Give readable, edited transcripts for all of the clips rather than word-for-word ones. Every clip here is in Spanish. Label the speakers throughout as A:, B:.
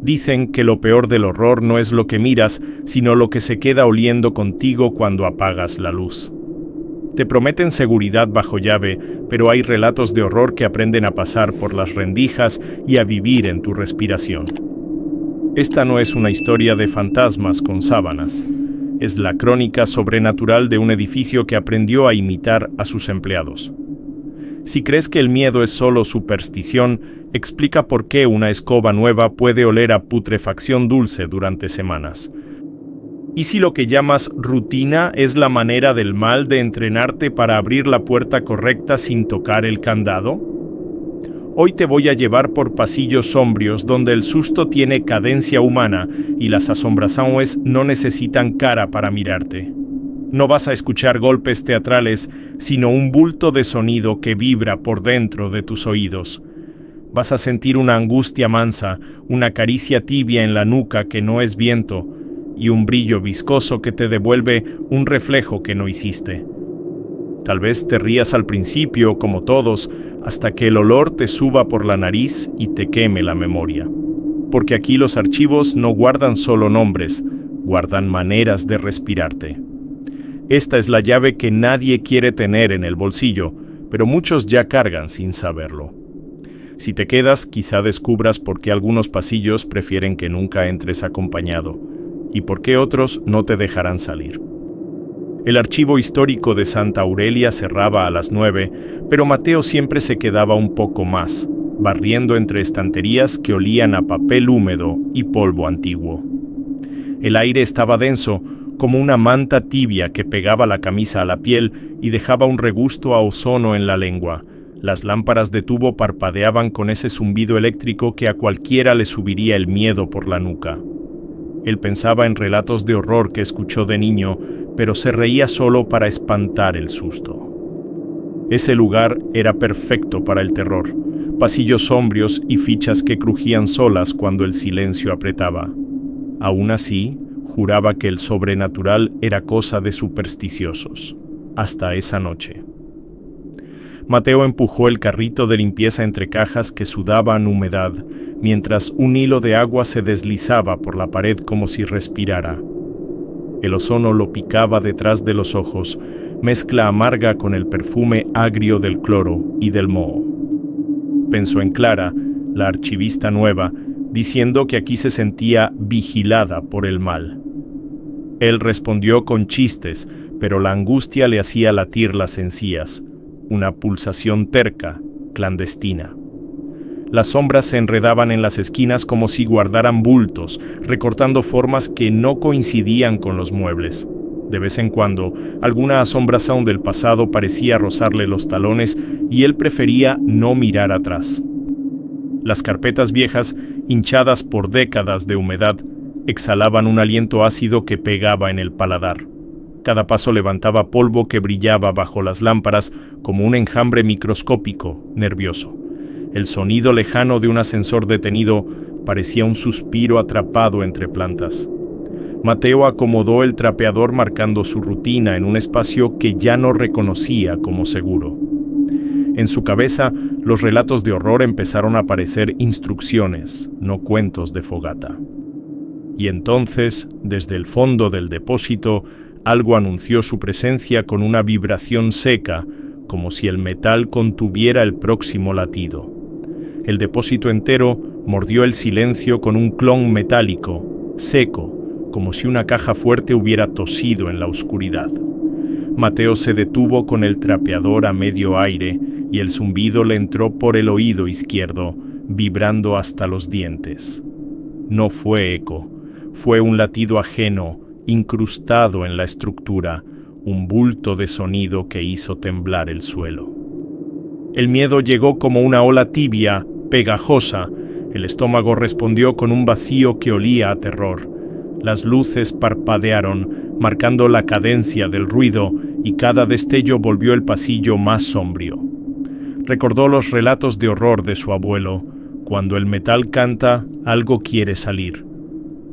A: Dicen que lo peor del horror no es lo que miras, sino lo que se queda oliendo contigo cuando apagas la luz. Te prometen seguridad bajo llave, pero hay relatos de horror que aprenden a pasar por las rendijas y a vivir en tu respiración. Esta no es una historia de fantasmas con sábanas. Es la crónica sobrenatural de un edificio que aprendió a imitar a sus empleados. Si crees que el miedo es solo superstición, explica por qué una escoba nueva puede oler a putrefacción dulce durante semanas. ¿Y si lo que llamas rutina es la manera del mal de entrenarte para abrir la puerta correcta sin tocar el candado? Hoy te voy a llevar por pasillos sombrios donde el susto tiene cadencia humana y las asombraciones no necesitan cara para mirarte. No vas a escuchar golpes teatrales, sino un bulto de sonido que vibra por dentro de tus oídos. Vas a sentir una angustia mansa, una caricia tibia en la nuca que no es viento, y un brillo viscoso que te devuelve un reflejo que no hiciste. Tal vez te rías al principio, como todos, hasta que el olor te suba por la nariz y te queme la memoria. Porque aquí los archivos no guardan solo nombres, guardan maneras de respirarte. Esta es la llave que nadie quiere tener en el bolsillo, pero muchos ya cargan sin saberlo. Si te quedas, quizá descubras por qué algunos pasillos prefieren que nunca entres acompañado, y por qué otros no te dejarán salir. El archivo histórico de Santa Aurelia cerraba a las 9, pero Mateo siempre se quedaba un poco más, barriendo entre estanterías que olían a papel húmedo y polvo antiguo. El aire estaba denso, como una manta tibia que pegaba la camisa a la piel y dejaba un regusto a ozono en la lengua. Las lámparas de tubo parpadeaban con ese zumbido eléctrico que a cualquiera le subiría el miedo por la nuca. Él pensaba en relatos de horror que escuchó de niño, pero se reía solo para espantar el susto. Ese lugar era perfecto para el terror, pasillos sombrios y fichas que crujían solas cuando el silencio apretaba. Aún así, juraba que el sobrenatural era cosa de supersticiosos, hasta esa noche. Mateo empujó el carrito de limpieza entre cajas que sudaban humedad, mientras un hilo de agua se deslizaba por la pared como si respirara. El ozono lo picaba detrás de los ojos, mezcla amarga con el perfume agrio del cloro y del moho. Pensó en Clara, la archivista nueva, diciendo que aquí se sentía vigilada por el mal. Él respondió con chistes, pero la angustia le hacía latir las encías, una pulsación terca, clandestina. Las sombras se enredaban en las esquinas como si guardaran bultos, recortando formas que no coincidían con los muebles. De vez en cuando, alguna asombración del pasado parecía rozarle los talones y él prefería no mirar atrás. Las carpetas viejas, hinchadas por décadas de humedad, exhalaban un aliento ácido que pegaba en el paladar. Cada paso levantaba polvo que brillaba bajo las lámparas como un enjambre microscópico, nervioso. El sonido lejano de un ascensor detenido parecía un suspiro atrapado entre plantas. Mateo acomodó el trapeador marcando su rutina en un espacio que ya no reconocía como seguro. En su cabeza, los relatos de horror empezaron a parecer instrucciones, no cuentos de fogata. Y entonces, desde el fondo del depósito, algo anunció su presencia con una vibración seca, como si el metal contuviera el próximo latido. El depósito entero mordió el silencio con un clon metálico, seco, como si una caja fuerte hubiera tosido en la oscuridad. Mateo se detuvo con el trapeador a medio aire y el zumbido le entró por el oído izquierdo, vibrando hasta los dientes. No fue eco, fue un latido ajeno, incrustado en la estructura, un bulto de sonido que hizo temblar el suelo. El miedo llegó como una ola tibia, pegajosa. El estómago respondió con un vacío que olía a terror. Las luces parpadearon, marcando la cadencia del ruido, y cada destello volvió el pasillo más sombrío. Recordó los relatos de horror de su abuelo. Cuando el metal canta, algo quiere salir.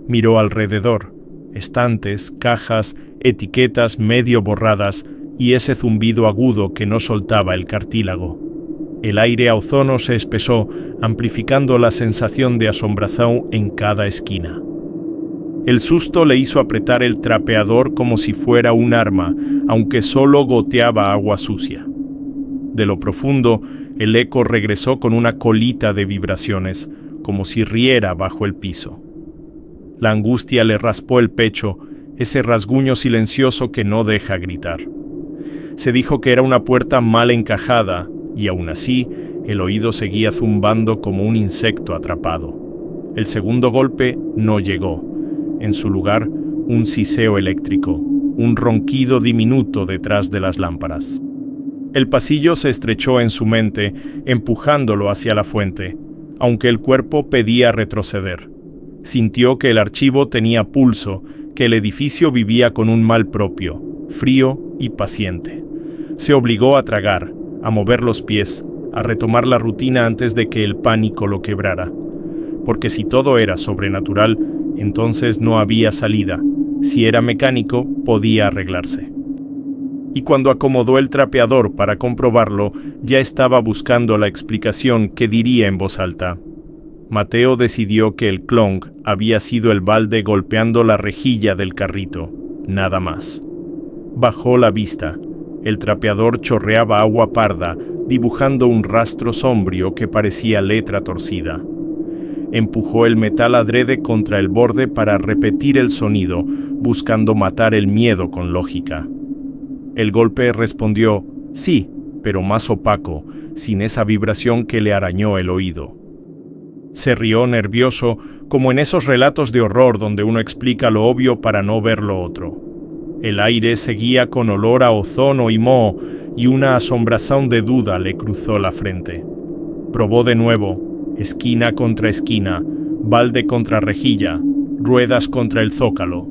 A: Miró alrededor. Estantes, cajas, etiquetas medio borradas y ese zumbido agudo que no soltaba el cartílago. El aire a ozono se espesó, amplificando la sensación de asombración en cada esquina. El susto le hizo apretar el trapeador como si fuera un arma, aunque solo goteaba agua sucia. De lo profundo, el eco regresó con una colita de vibraciones, como si riera bajo el piso. La angustia le raspó el pecho, ese rasguño silencioso que no deja gritar. Se dijo que era una puerta mal encajada, y aún así, el oído seguía zumbando como un insecto atrapado. El segundo golpe no llegó. En su lugar, un siseo eléctrico, un ronquido diminuto detrás de las lámparas. El pasillo se estrechó en su mente, empujándolo hacia la fuente, aunque el cuerpo pedía retroceder. Sintió que el archivo tenía pulso, que el edificio vivía con un mal propio, frío y paciente. Se obligó a tragar, a mover los pies, a retomar la rutina antes de que el pánico lo quebrara. Porque si todo era sobrenatural, entonces no había salida. Si era mecánico, podía arreglarse. Y cuando acomodó el trapeador para comprobarlo, ya estaba buscando la explicación que diría en voz alta. Mateo decidió que el clonk había sido el balde golpeando la rejilla del carrito, nada más. Bajó la vista. El trapeador chorreaba agua parda, dibujando un rastro sombrío que parecía letra torcida. Empujó el metal adrede contra el borde para repetir el sonido, buscando matar el miedo con lógica. El golpe respondió, sí, pero más opaco, sin esa vibración que le arañó el oído. Se rió nervioso, como en esos relatos de horror donde uno explica lo obvio para no ver lo otro. El aire seguía con olor a ozono y moho, y una asombración de duda le cruzó la frente. Probó de nuevo, esquina contra esquina, balde contra rejilla, ruedas contra el zócalo.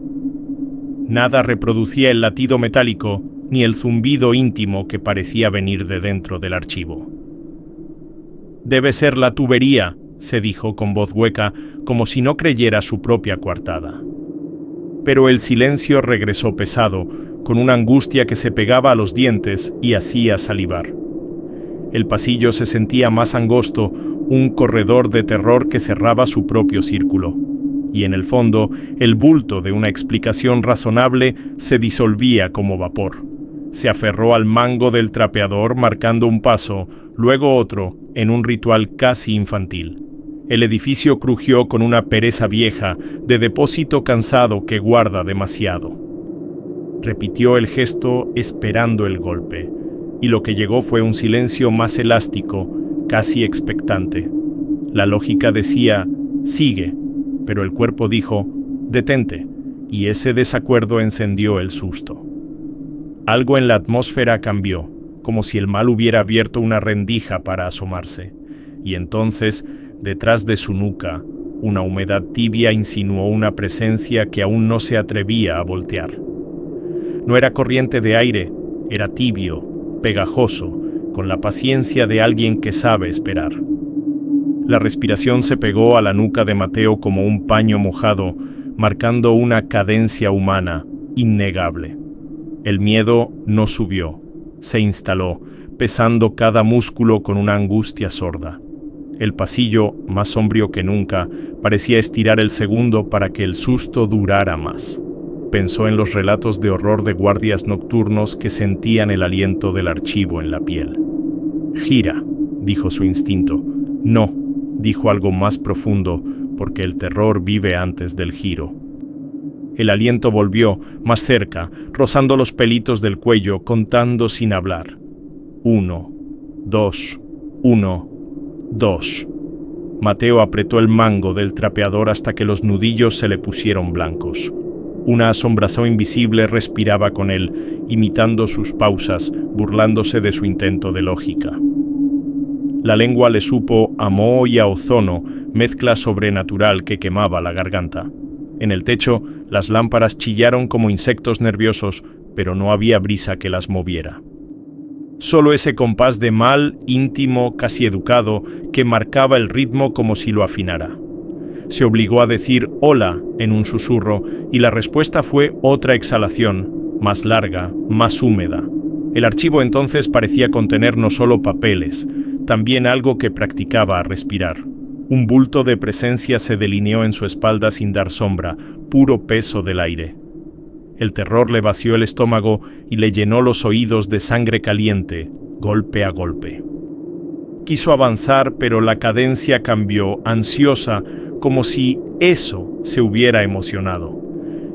A: Nada reproducía el latido metálico, ni el zumbido íntimo que parecía venir de dentro del archivo. «Debe ser la tubería», se dijo con voz hueca, como si no creyera su propia coartada. Pero el silencio regresó pesado, con una angustia que se pegaba a los dientes y hacía salivar. El pasillo se sentía más angosto, un corredor de terror que cerraba su propio círculo. Y en el fondo, el bulto de una explicación razonable se disolvía como vapor. Se aferró al mango del trapeador marcando un paso, luego otro, en un ritual casi infantil. El edificio crujió con una pereza vieja, de depósito cansado que guarda demasiado. Repitió el gesto esperando el golpe, y lo que llegó fue un silencio más elástico, casi expectante. La lógica decía, sigue, pero el cuerpo dijo, detente, y ese desacuerdo encendió el susto. Algo en la atmósfera cambió, como si el mal hubiera abierto una rendija para asomarse, y entonces, detrás de su nuca, una humedad tibia insinuó una presencia que aún no se atrevía a voltear. No era corriente de aire, era tibio, pegajoso, con la paciencia de alguien que sabe esperar. La respiración se pegó a la nuca de Mateo como un paño mojado, marcando una cadencia humana, innegable. El miedo no subió, se instaló, pesando cada músculo con una angustia sorda. El pasillo, más sombrío que nunca, parecía estirar el segundo para que el susto durara más. Pensó en los relatos de horror de guardias nocturnos que sentían el aliento del archivo en la piel. «Gira», dijo su instinto. «No», dijo algo más profundo, porque el terror vive antes del giro. El aliento volvió, más cerca, rozando los pelitos del cuello, contando sin hablar. 1, 2, 1, 2. Mateo apretó el mango del trapeador hasta que los nudillos se le pusieron blancos. Una asombración invisible respiraba con él, imitando sus pausas, burlándose de su intento de lógica. La lengua le supo a moho y a ozono, mezcla sobrenatural que quemaba la garganta. En el techo, las lámparas chillaron como insectos nerviosos, pero no había brisa que las moviera. Solo ese compás de mal, íntimo, casi educado, que marcaba el ritmo como si lo afinara. Se obligó a decir «hola» en un susurro, y la respuesta fue otra exhalación, más larga, más húmeda. El archivo entonces parecía contener no solo papeles, también algo que practicaba a respirar. Un bulto de presencia se delineó en su espalda sin dar sombra, puro peso del aire. El terror le vació el estómago y le llenó los oídos de sangre caliente, golpe a golpe. Quiso avanzar, pero la cadencia cambió, ansiosa, como si eso se hubiera emocionado.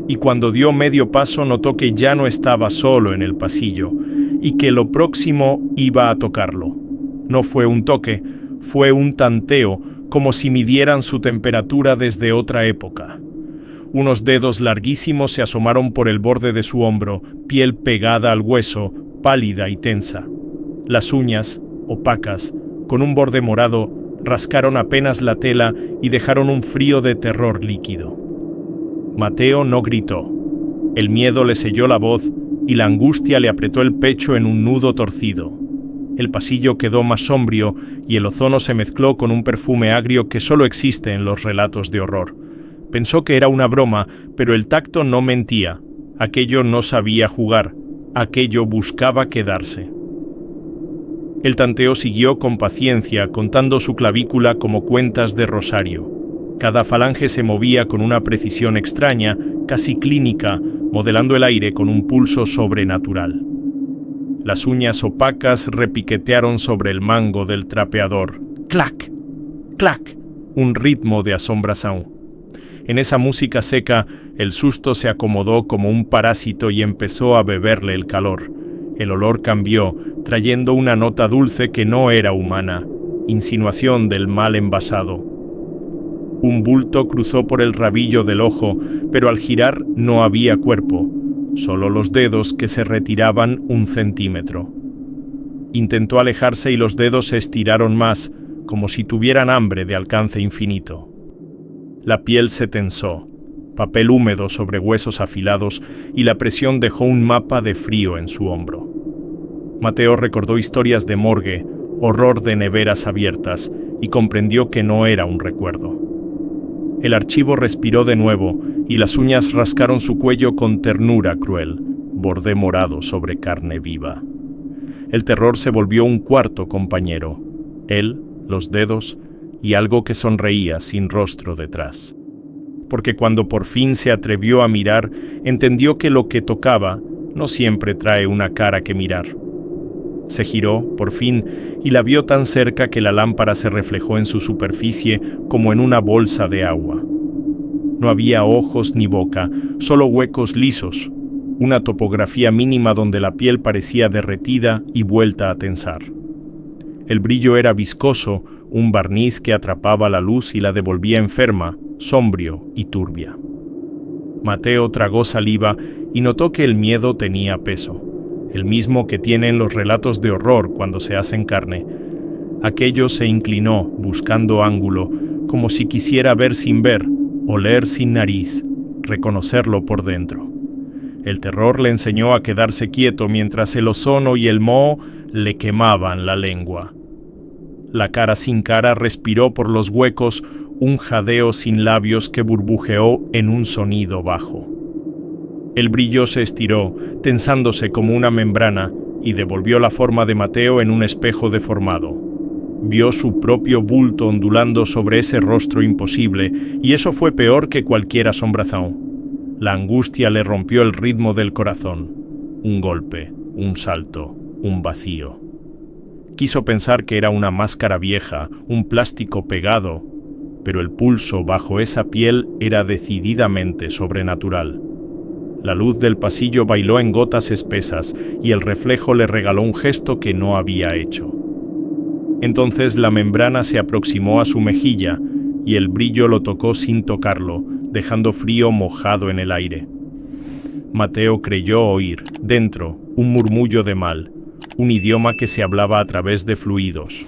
A: Y cuando dio medio paso notó que ya no estaba solo en el pasillo y que lo próximo iba a tocarlo. No fue un toque, fue un tanteo, como si midieran su temperatura desde otra época. Unos dedos larguísimos se asomaron por el borde de su hombro, piel pegada al hueso, pálida y tensa. Las uñas, opacas, con un borde morado, rascaron apenas la tela y dejaron un frío de terror líquido. Mateo no gritó. El miedo le selló la voz y la angustia le apretó el pecho en un nudo torcido. El pasillo quedó más sombrío y el ozono se mezcló con un perfume agrio que solo existe en los relatos de horror. Pensó que era una broma, pero el tacto no mentía. Aquello no sabía jugar. Aquello buscaba quedarse. El tanteo siguió con paciencia, contando su clavícula como cuentas de rosario. Cada falange se movía con una precisión extraña, casi clínica, modelando el aire con un pulso sobrenatural. Las uñas opacas repiquetearon sobre el mango del trapeador. ¡Clac! ¡Clac! Un ritmo de asombración. En esa música seca, el susto se acomodó como un parásito y empezó a beberle el calor. El olor cambió, trayendo una nota dulce que no era humana, insinuación del mal envasado. Un bulto cruzó por el rabillo del ojo, pero al girar no había cuerpo, solo los dedos que se retiraban 1 centímetro. Intentó alejarse y los dedos se estiraron más, como si tuvieran hambre de alcance infinito. La piel se tensó, papel húmedo sobre huesos afilados, y la presión dejó un mapa de frío en su hombro. Mateo recordó historias de morgue, horror de neveras abiertas, y comprendió que no era un recuerdo. El archivo respiró de nuevo, y las uñas rascaron su cuello con ternura cruel, borde morado sobre carne viva. El terror se volvió un cuarto compañero, él, los dedos, y algo que sonreía sin rostro detrás. Porque cuando por fin se atrevió a mirar, entendió que lo que tocaba no siempre trae una cara que mirar. Se giró, por fin, y la vio tan cerca que la lámpara se reflejó en su superficie como en una bolsa de agua. No había ojos ni boca, solo huecos lisos, una topografía mínima donde la piel parecía derretida y vuelta a tensar. El brillo era viscoso, un barniz que atrapaba la luz y la devolvía enferma, sombrío y turbia. Mateo tragó saliva y notó que el miedo tenía peso, el mismo que tienen los relatos de horror cuando se hacen carne. Aquello se inclinó, buscando ángulo, como si quisiera ver sin ver, oler sin nariz, reconocerlo por dentro. El terror le enseñó a quedarse quieto mientras el ozono y el moho le quemaban la lengua. La cara sin cara respiró por los huecos un jadeo sin labios que burbujeó en un sonido bajo. El brillo se estiró, tensándose como una membrana, y devolvió la forma de Mateo en un espejo deformado. Vio su propio bulto ondulando sobre ese rostro imposible, y eso fue peor que cualquier asombración. La angustia le rompió el ritmo del corazón. Un golpe, un salto, un vacío. Quiso pensar que era una máscara vieja, un plástico pegado, pero el pulso bajo esa piel era decididamente sobrenatural. La luz del pasillo bailó en gotas espesas y el reflejo le regaló un gesto que no había hecho. Entonces la membrana se aproximó a su mejilla y el brillo lo tocó sin tocarlo, dejando frío mojado en el aire. Mateo creyó oír, dentro, un murmullo de mal, un idioma que se hablaba a través de fluidos.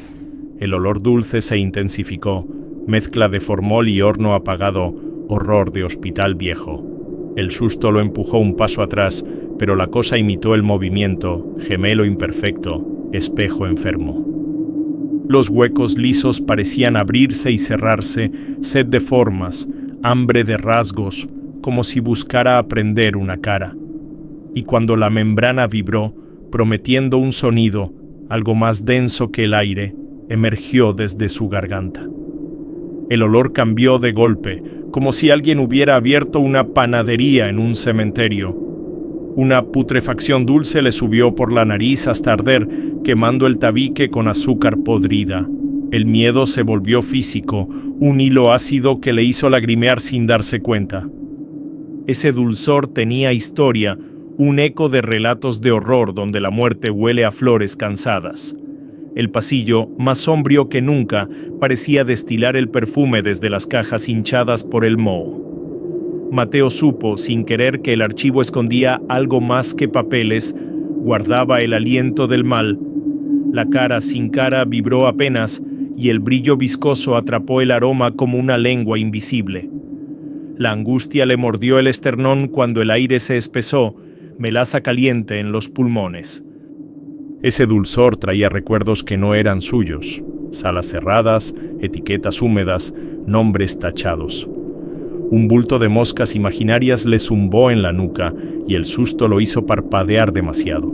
A: El olor dulce se intensificó, mezcla de formol y horno apagado, horror de hospital viejo. El susto lo empujó un paso atrás, pero la cosa imitó el movimiento, gemelo imperfecto, espejo enfermo. Los huecos lisos parecían abrirse y cerrarse, sed de formas, hambre de rasgos, como si buscara aprender una cara. Y cuando la membrana vibró, prometiendo un sonido, algo más denso que el aire, emergió desde su garganta. El olor cambió de golpe, como si alguien hubiera abierto una panadería en un cementerio. Una putrefacción dulce le subió por la nariz hasta arder, quemando el tabique con azúcar podrida. El miedo se volvió físico, un hilo ácido que le hizo lagrimear sin darse cuenta. Ese dulzor tenía historia, un eco de relatos de horror donde la muerte huele a flores cansadas. El pasillo, más sombrío que nunca, parecía destilar el perfume desde las cajas hinchadas por el moho. Mateo supo, sin querer, que el archivo escondía algo más que papeles, guardaba el aliento del mal. La cara sin cara vibró apenas, y el brillo viscoso atrapó el aroma como una lengua invisible. La angustia le mordió el esternón cuando el aire se espesó, melaza caliente en los pulmones. Ese dulzor traía recuerdos que no eran suyos, salas cerradas, etiquetas húmedas, nombres tachados. Un bulto de moscas imaginarias le zumbó en la nuca y el susto lo hizo parpadear demasiado.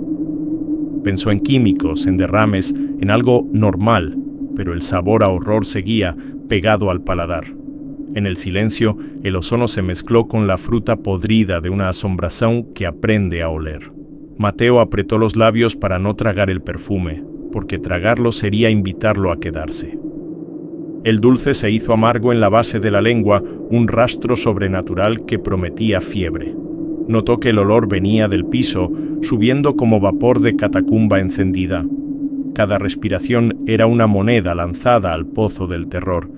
A: Pensó en químicos, en derrames, en algo normal, pero el sabor a horror seguía pegado al paladar. En el silencio, el ozono se mezcló con la fruta podrida de una asombración que aprende a oler. Mateo apretó los labios para no tragar el perfume, porque tragarlo sería invitarlo a quedarse. El dulce se hizo amargo en la base de la lengua, un rastro sobrenatural que prometía fiebre. Notó que el olor venía del piso, subiendo como vapor de catacumba encendida. Cada respiración era una moneda lanzada al pozo del terror,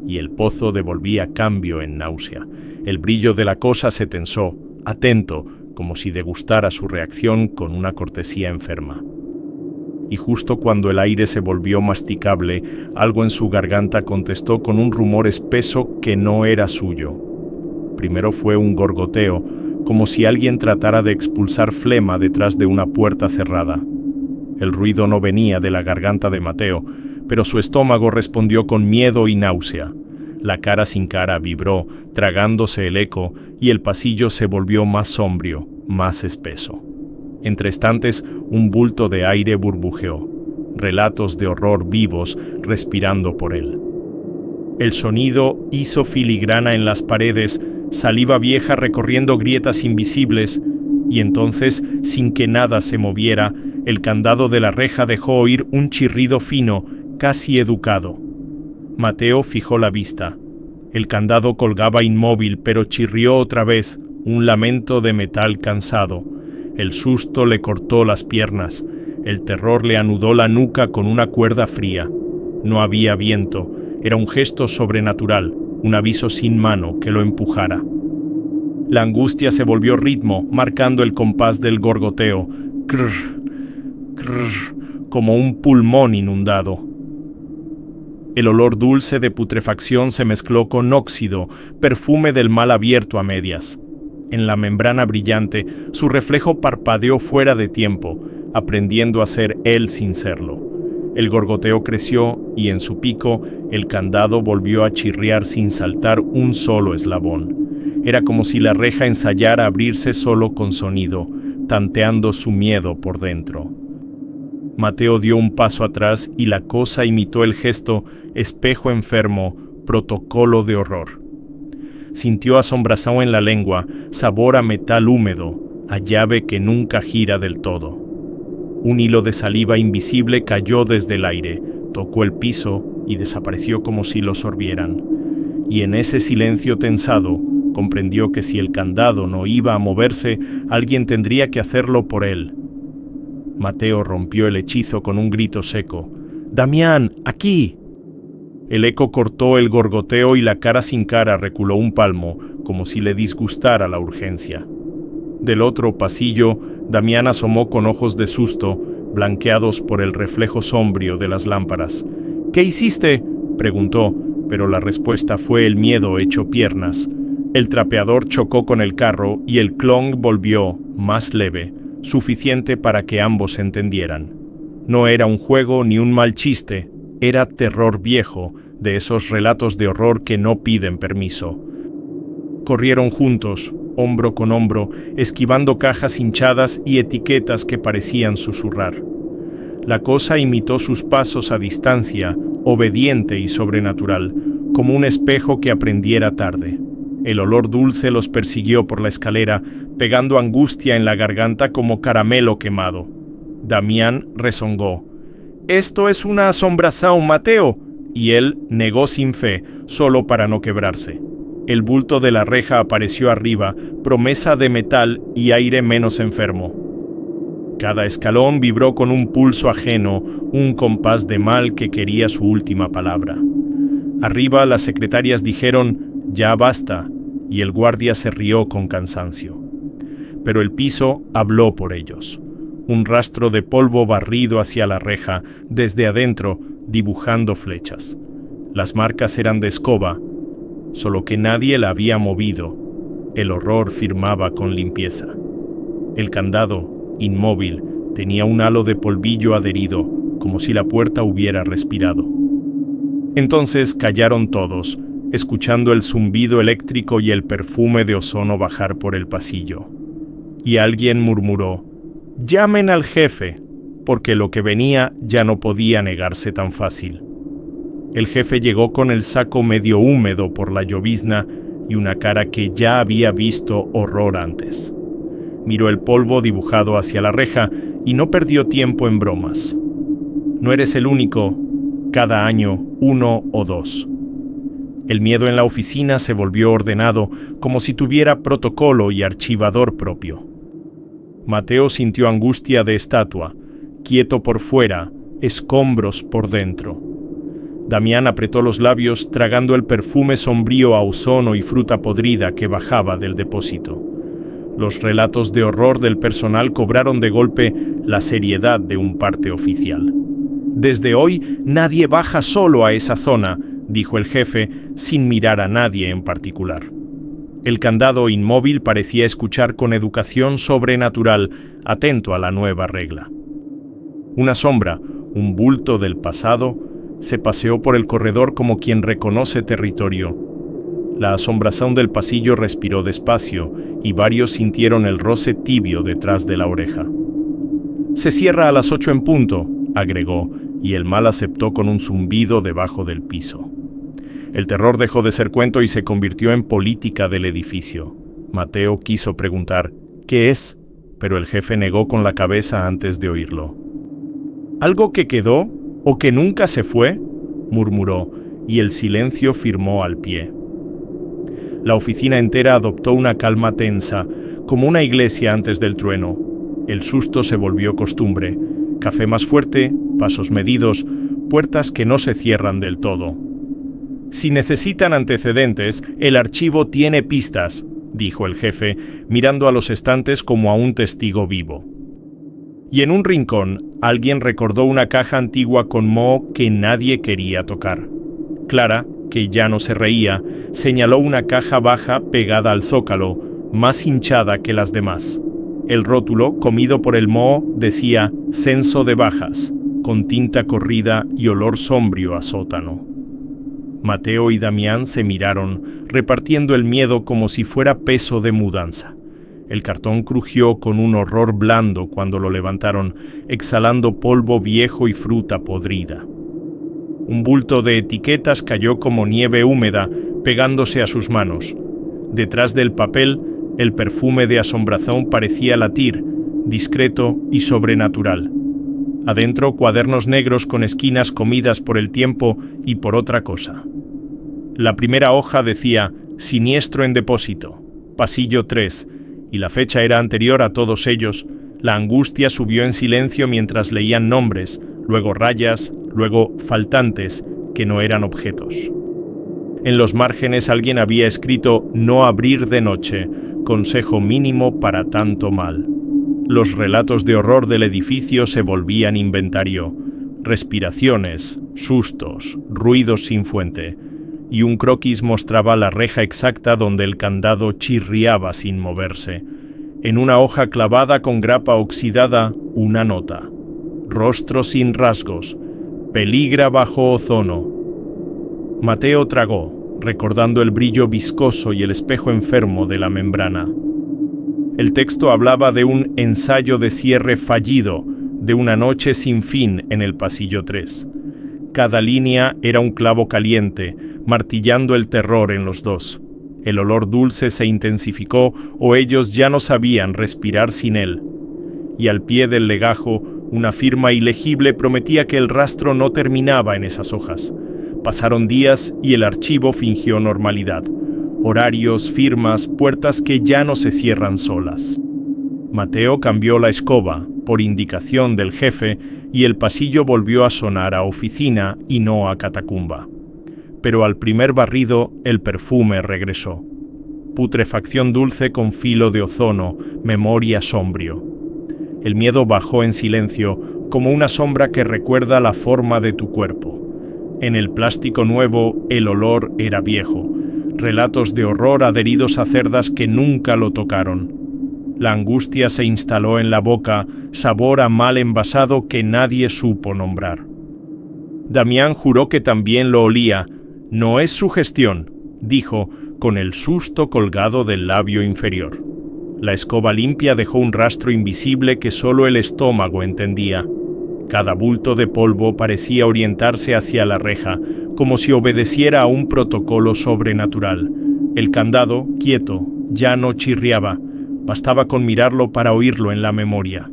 A: y el pozo devolvía cambio en náusea. El brillo de la cosa se tensó, atento, como si degustara su reacción con una cortesía enferma. Y justo cuando el aire se volvió masticable, algo en su garganta contestó con un rumor espeso que no era suyo. Primero fue un gorgoteo, como si alguien tratara de expulsar flema detrás de una puerta cerrada. El ruido no venía de la garganta de Mateo, pero su estómago respondió con miedo y náusea. La cara sin cara vibró, tragándose el eco, y el pasillo se volvió más sombrío, más espeso. Entre estantes, un bulto de aire burbujeó, relatos de horror vivos respirando por él. El sonido hizo filigrana en las paredes, saliva vieja recorriendo grietas invisibles, y entonces, sin que nada se moviera, el candado de la reja dejó oír un chirrido fino, casi educado. Mateo fijó la vista. El candado colgaba inmóvil, pero chirrió otra vez, un lamento de metal cansado. El susto le cortó las piernas. El terror le anudó la nuca con una cuerda fría. No había viento. Era un gesto sobrenatural, un aviso sin mano que lo empujara. La angustia se volvió ritmo, marcando el compás del gorgoteo. Crrr, crrr, como un pulmón inundado. El olor dulce de putrefacción se mezcló con óxido, perfume del mal abierto a medias. En la membrana brillante, su reflejo parpadeó fuera de tiempo, aprendiendo a ser él sin serlo. El gorgoteo creció y en su pico, el candado volvió a chirriar sin saltar un solo eslabón. Era como si la reja ensayara abrirse solo con sonido, tanteando su miedo por dentro. Mateo dio un paso atrás y la cosa imitó el gesto, espejo enfermo, protocolo de horror. Sintió asombración en la lengua, sabor a metal húmedo, a llave que nunca gira del todo. Un hilo de saliva invisible cayó desde el aire, tocó el piso y desapareció como si lo sorbieran. Y en ese silencio tensado, comprendió que si el candado no iba a moverse, alguien tendría que hacerlo por él. Mateo rompió el hechizo con un grito seco. «¡Damián, aquí!». El eco cortó el gorgoteo y la cara sin cara reculó un palmo, como si le disgustara la urgencia. Del otro pasillo, Damián asomó con ojos de susto, blanqueados por el reflejo sombrío de las lámparas. «¿Qué hiciste?», preguntó, pero la respuesta fue el miedo hecho piernas. El trapeador chocó con el carro y el clong volvió, más leve, suficiente para que ambos entendieran. No era un juego ni un mal chiste, era terror viejo, de esos relatos de horror que no piden permiso. Corrieron juntos, hombro con hombro, esquivando cajas hinchadas y etiquetas que parecían susurrar. La cosa imitó sus pasos a distancia, obediente y sobrenatural, como un espejo que aprendiera tarde. El olor dulce los persiguió por la escalera, pegando angustia en la garganta como caramelo quemado. Damián rezongó: «Esto es una asombración, Mateo», y él negó sin fe, solo para no quebrarse. El bulto de la reja apareció arriba, promesa de metal y aire menos enfermo. Cada escalón vibró con un pulso ajeno, un compás de mal que quería su última palabra. Arriba las secretarias dijeron: «Ya basta», y el guardia se rió con cansancio. Pero el piso habló por ellos. Un rastro de polvo barrido hacia la reja, desde adentro, dibujando flechas. Las marcas eran de escoba, solo que nadie la había movido. El horror firmaba con limpieza. El candado, inmóvil, tenía un halo de polvillo adherido, como si la puerta hubiera respirado. Entonces callaron todos, escuchando el zumbido eléctrico y el perfume de ozono bajar por el pasillo. Y alguien murmuró: «Llamen al jefe», porque lo que venía ya no podía negarse tan fácil. El jefe llegó con el saco medio húmedo por la llovizna y una cara que ya había visto horror antes. Miró el polvo dibujado hacia la reja y no perdió tiempo en bromas. «No eres el único, cada año 1 o 2. El miedo en la oficina se volvió ordenado, como si tuviera protocolo y archivador propio. Mateo sintió angustia de estatua, quieto por fuera, escombros por dentro. Damián apretó los labios, tragando el perfume sombrío a ozono y fruta podrida que bajaba del depósito. Los relatos de horror del personal cobraron de golpe la seriedad de un parte oficial. «Desde hoy nadie baja solo a esa zona», dijo el jefe, sin mirar a nadie en particular. El candado inmóvil parecía escuchar con educación sobrenatural, atento a la nueva regla. Una sombra, un bulto del pasado, se paseó por el corredor como quien reconoce territorio. La asombración del pasillo respiró despacio y varios sintieron el roce tibio detrás de la oreja. «Se cierra a las 8 en punto», agregó, y el mal aceptó con un zumbido debajo del piso. El terror dejó de ser cuento y se convirtió en política del edificio. Mateo quiso preguntar: «¿Qué es?», pero el jefe negó con la cabeza antes de oírlo. «¿Algo que quedó o que nunca se fue?», murmuró, y el silencio firmó al pie. La oficina entera adoptó una calma tensa, como una iglesia antes del trueno. El susto se volvió costumbre. Café más fuerte, pasos medidos, puertas que no se cierran del todo. «Si necesitan antecedentes, el archivo tiene pistas», dijo el jefe, mirando a los estantes como a un testigo vivo. Y en un rincón, alguien recordó una caja antigua con moho que nadie quería tocar. Clara, que ya no se reía, señaló una caja baja pegada al zócalo, más hinchada que las demás. El rótulo, comido por el moho, decía «Censo de bajas», con tinta corrida y olor sombrío a sótano. Mateo y Damián se miraron, repartiendo el miedo como si fuera peso de mudanza. El cartón crujió con un horror blando cuando lo levantaron, exhalando polvo viejo y fruta podrida. Un bulto de etiquetas cayó como nieve húmeda, pegándose a sus manos. Detrás del papel, el perfume de asombración parecía latir, discreto y sobrenatural. Adentro, cuadernos negros con esquinas comidas por el tiempo y por otra cosa. La primera hoja decía «Siniestro en depósito, pasillo 3», y la fecha era anterior a todos ellos. La angustia subió en silencio mientras leían nombres, luego rayas, luego faltantes, que no eran objetos. En los márgenes alguien había escrito «No abrir de noche, consejo mínimo para tanto mal». Los relatos de horror del edificio se volvían inventario. Respiraciones, sustos, ruidos sin fuente. Y un croquis mostraba la reja exacta donde el candado chirriaba sin moverse. En una hoja clavada con grapa oxidada, una nota. Rostro sin rasgos. Peligra bajo ozono. Mateo tragó, recordando el brillo viscoso y el espejo enfermo de la membrana. El texto hablaba de un ensayo de cierre fallido, de una noche sin fin en el pasillo 3. Cada línea era un clavo caliente, martillando el terror en los dos. El olor dulce se intensificó o ellos ya no sabían respirar sin él. Y al pie del legajo, una firma ilegible prometía que el rastro no terminaba en esas hojas. Pasaron días y el archivo fingió normalidad. Horarios, firmas, puertas que ya no se cierran solas. Mateo cambió la escoba, por indicación del jefe, y el pasillo volvió a sonar a oficina y no a catacumba. Pero al primer barrido, el perfume regresó. Putrefacción dulce con filo de ozono, memoria sombrio. El miedo bajó en silencio, como una sombra que recuerda la forma de tu cuerpo. En el plástico nuevo, el olor era viejo. Relatos de horror adheridos a cerdas que nunca lo tocaron. La angustia se instaló en la boca, sabor a mal envasado que nadie supo nombrar. Damián juró que también lo olía. No es sugestión, dijo, con el susto colgado del labio inferior. La escoba limpia dejó un rastro invisible que solo el estómago entendía. Cada bulto de polvo parecía orientarse hacia la reja, como si obedeciera a un protocolo sobrenatural. El candado, quieto, ya no chirriaba. Bastaba con mirarlo para oírlo en la memoria.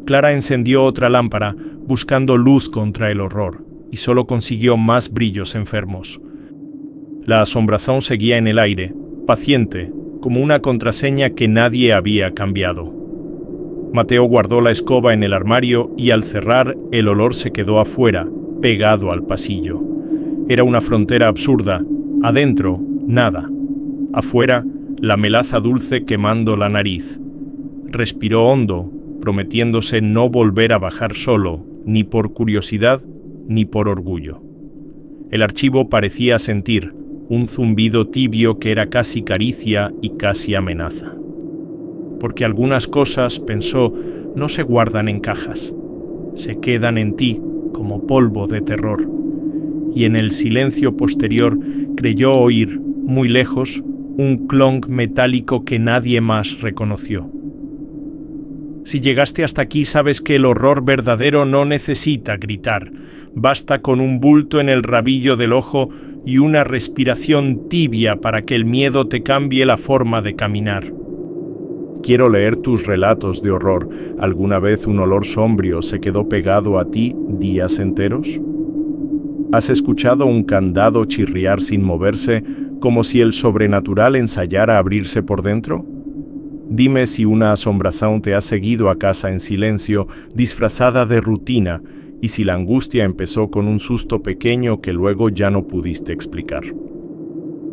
A: Clara encendió otra lámpara, buscando luz contra el horror, y solo consiguió más brillos enfermos. La asombración seguía en el aire, paciente, como una contraseña que nadie había cambiado. Mateo guardó la escoba en el armario y al cerrar, el olor se quedó afuera, pegado al pasillo. Era una frontera absurda. Adentro, nada. Afuera, la melaza dulce quemando la nariz. Respiró hondo, prometiéndose no volver a bajar solo, ni por curiosidad, ni por orgullo. El archivo parecía sentir un zumbido tibio que era casi caricia y casi amenaza. Porque algunas cosas, pensó, no se guardan en cajas. Se quedan en ti como polvo de terror. Y en el silencio posterior creyó oír, muy lejos, un clonk metálico que nadie más reconoció. Si llegaste hasta aquí, sabes que el horror verdadero no necesita gritar. Basta con un bulto en el rabillo del ojo y una respiración tibia para que el miedo te cambie la forma de caminar. Quiero leer tus relatos de horror. ¿Alguna vez un olor sombrío se quedó pegado a ti días enteros? ¿Has escuchado un candado chirriar sin moverse, como si el sobrenatural ensayara abrirse por dentro? Dime si una asombración te ha seguido a casa en silencio, disfrazada de rutina, y si la angustia empezó con un susto pequeño que luego ya no pudiste explicar.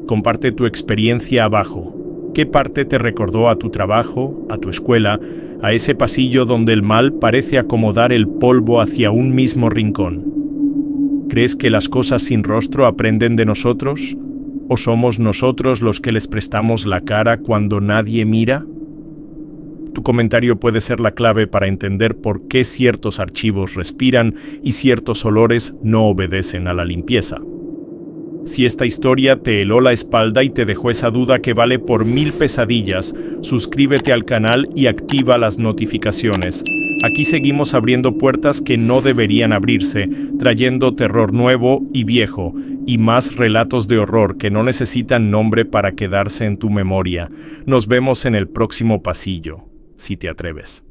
A: Comparte tu experiencia abajo. ¿Qué parte te recordó a tu trabajo, a tu escuela, a ese pasillo donde el mal parece acomodar el polvo hacia un mismo rincón? ¿Crees que las cosas sin rostro aprenden de nosotros? ¿O somos nosotros los que les prestamos la cara cuando nadie mira? Tu comentario puede ser la clave para entender por qué ciertos archivos respiran y ciertos olores no obedecen a la limpieza. Si esta historia te heló la espalda y te dejó esa duda que vale por 1000 pesadillas, suscríbete al canal y activa las notificaciones. Aquí seguimos abriendo puertas que no deberían abrirse, trayendo terror nuevo y viejo, y más relatos de horror que no necesitan nombre para quedarse en tu memoria. Nos vemos en el próximo pasillo, si te atreves.